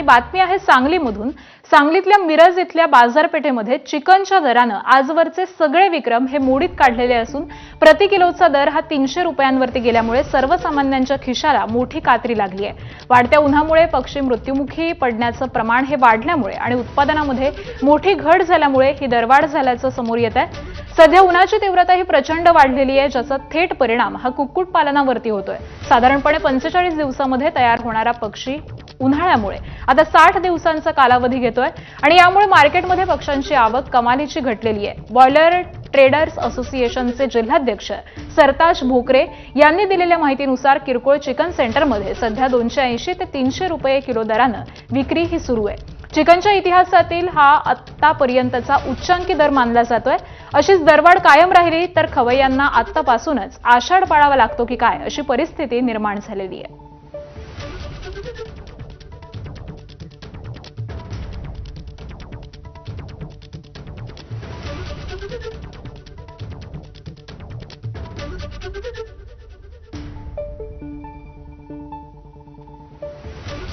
बातमी आहे सांगलीमधून। सांगलीतल्या मिरज इथल्या बाजारपेठेमध्ये चिकनच्या दरानं आजवरचे सगळे विक्रम हे मोडीत काढलेले असून प्रति किलोचा दर हा 300 रुपयांवरती गेल्यामुळे सर्वसामान्यांच्या खिशाला मोठी कात्री लागली आहे। वाढत्या उन्हामुळे पक्षी मृत्युमुखी पडण्याचं प्रमाण हे वाढल्यामुळे आणि उत्पादनामध्ये मोठी घट झाल्यामुळे ही दरवाढ झाल्याचं समोर येत आहे। सध्या उन्हाची तीव्रता ही प्रचंड वाढलेली आहे, ज्याचा थेट परिणाम हा कुक्कुट पालनावरती होतोय। साधारणपणे 45 दिवसांमध्ये तयार होणारा पक्षी उन्हाळ्यामुळे आता 60 दिवसांचा कालावधी घेतोय आणि यामुळे मार्केटमध्ये पक्ष्यांची आवक कमालीची घटलेली आहे। बॉयलर ट्रेडर्स असोसिएशनचे जिल्हाध्यक्ष सरताज भोकरे यांनी दिलेल्या माहितीनुसार किरकोळ चिकन सेंटरमध्ये सध्या 280 ते 300 रुपये किलो दरानं विक्री ही सुरू आहे। चिकनच्या इतिहासातील हा आतापर्यंतचा उच्चांकी दर मानला जातोय। अशीच दरवाढ कायम राहिली तर खवय्यांना आतापासूनच आषाढ पाळावा लागतो की काय अशी परिस्थिती निर्माण झालेली आहे।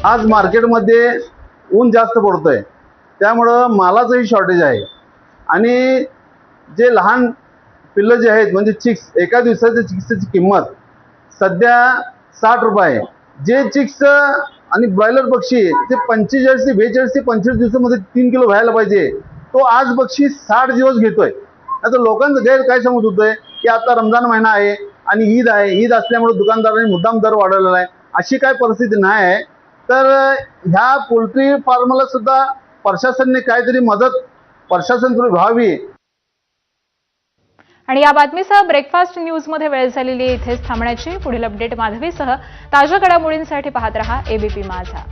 आज मार्केटमध्ये ऊन जास्त पडतोय, त्यामुळं मालाचंही शॉर्टेज आहे आणि जे लहान पिल्लं जे आहेत म्हणजे चिक्स, एका दिवसाच्या चिक्सची किंमत सध्या 60 रुपये आहे। जे चिक्स आणि ब्रॉयलर पक्षी ते 45 ते 42 ते 25 दिवसामध्ये 3 किलो व्हायला पाहिजे, तो आज पक्षी 60 दिवस घेतोय। आता लोकांचं गैर काय समज होतोय की आता रमजान महिना आहे आणि ईद आहे, ईद असल्यामुळे दुकानदारांनी मुद्दाम दर वाढवलेला आहे। अशी काय परिस्थिती नाही आहे। तर ह्या पोल्ट्री फार्मला सुद्धा प्रशासनाने काहीतरी मदत प्रशासनाकडून व्हावी। आणि या बातमीसह ब्रेकफास्ट न्यूज मध्ये वेळ झालेली आहे इथेच थांबण्याची। पुढील अपडेट माधवीसह ताज्या घडामोडींसाठी पाहत रहा एबीपी माझा।